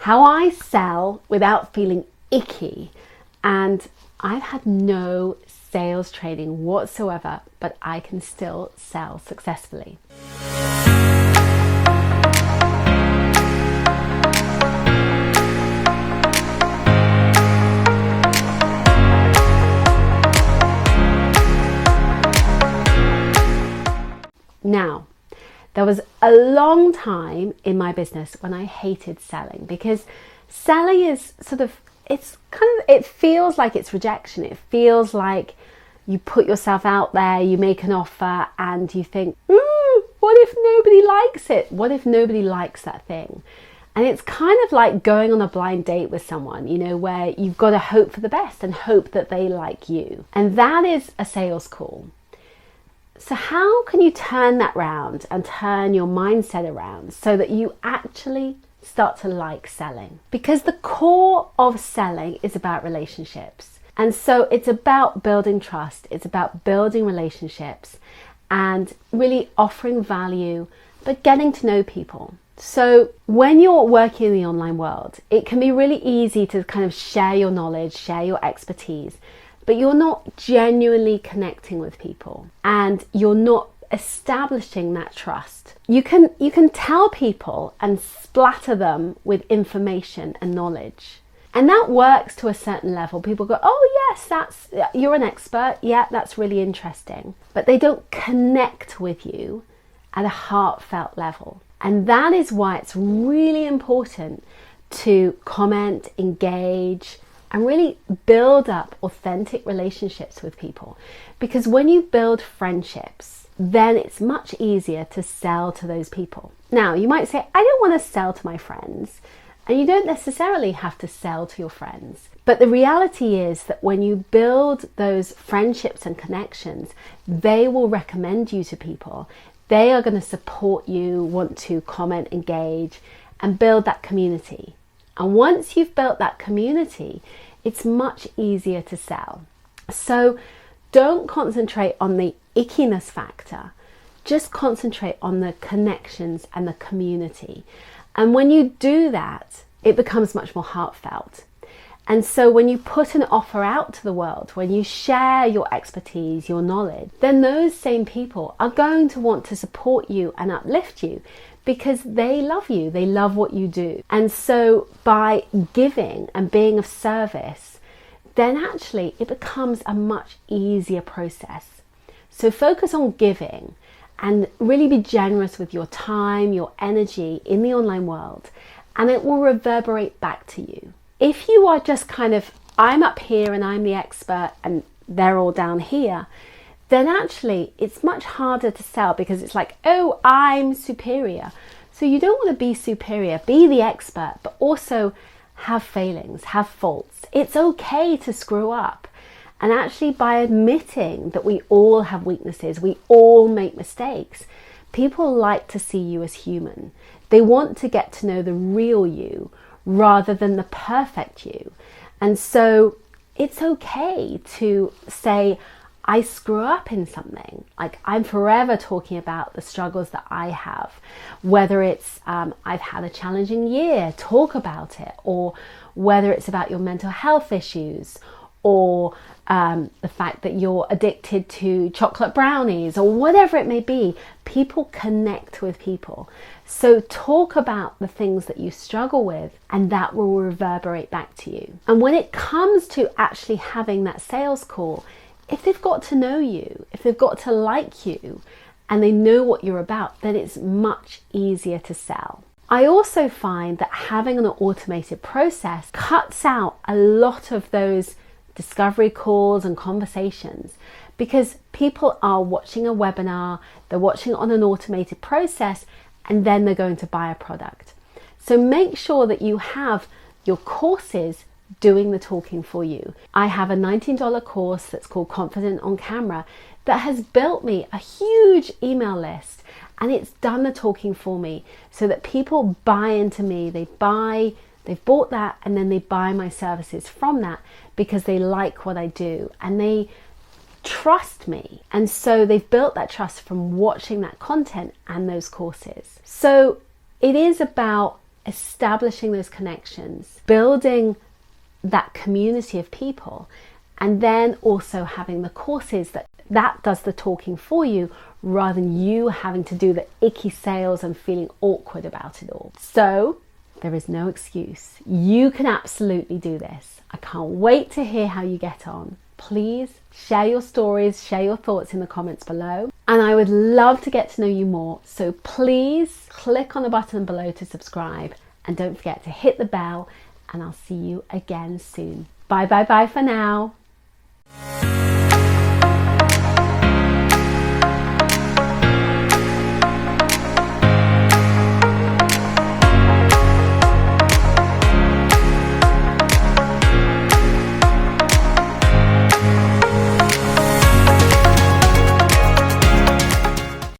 how I sell without feeling icky. And I've had no sales training whatsoever, but I can still sell successfully. Now, there was a long time in my business when I hated selling, because selling is it feels like it's rejection. It feels like you put yourself out there, you make an offer and you think, what if nobody likes it? What if nobody likes that thing? And it's kind of like going on a blind date with someone, where you've got to hope for the best and hope that they like you. And that is a sales call. So how can you turn that round and turn your mindset around so that you actually start to like selling? Because the core of selling is about relationships. And so it's about building trust. It's about building relationships and really offering value, but getting to know people. So when you're working in the online world, it can be really easy to kind of share your knowledge, share your expertise, but you're not genuinely connecting with people and you're not establishing that trust. You can tell people and splatter them with information and knowledge. And that works to a certain level. People go, oh yes, you're an expert. Yeah, that's really interesting. But they don't connect with you at a heartfelt level. And that is why it's really important to comment, engage, and really build up authentic relationships with people. Because when you build friendships, then it's much easier to sell to those people. Now, you might say, I don't want to sell to my friends. And you don't necessarily have to sell to your friends. But the reality is that when you build those friendships and connections, they will recommend you to people. They are going to support you, want to comment, engage, and build that community. And once you've built that community, it's much easier to sell. So don't concentrate on the ickiness factor. Just concentrate on the connections and the community. And when you do that, it becomes much more heartfelt. And so when you put an offer out to the world, when you share your expertise, your knowledge, then those same people are going to want to support you and uplift you because they love you, they love what you do. And so by giving and being of service, then actually it becomes a much easier process. So focus on giving and really be generous with your time, your energy in the online world, and it will reverberate back to you. If you are just kind of, I'm up here and I'm the expert and they're all down here, then actually it's much harder to sell because it's like, oh, I'm superior. So you don't want to be superior, be the expert, but also have failings, have faults. It's okay to screw up. And actually by admitting that we all have weaknesses, we all make mistakes, people like to see you as human. They want to get to know the real you rather than the perfect you. And so it's okay to say, I screw up in something. Like I'm forever talking about the struggles that I have, whether it's I've had a challenging year, talk about it, or whether it's about your mental health issues, or the fact that you're addicted to chocolate brownies, or whatever it may be. People connect with people. So talk about the things that you struggle with, and that will reverberate back to you. And when it comes to actually having that sales call, if they've got to know you, if they've got to like you, and they know what you're about, then it's much easier to sell. I also find that having an automated process cuts out a lot of those discovery calls and conversations, because people are watching a webinar, they're watching it on an automated process, and then they're going to buy a product. So make sure that you have your courses doing the talking for you. I have a $19 course that's called Confident on Camera that has built me a huge email list, and it's done the talking for me so that people buy into me. They've bought that, and then they buy my services from that because they like what I do and they trust me. And so they've built that trust from watching that content and those courses. So it is about establishing those connections, building that community of people, and then also having the courses that does the talking for you, rather than you having to do the icky sales and feeling awkward about it all. So there is no excuse. You can absolutely do this. I can't wait to hear how you get on. Please share your stories, share your thoughts in the comments below. And I would love to get to know you more. So please click on the button below to subscribe. And don't forget to hit the bell. And I'll see you again soon. Bye bye bye for now.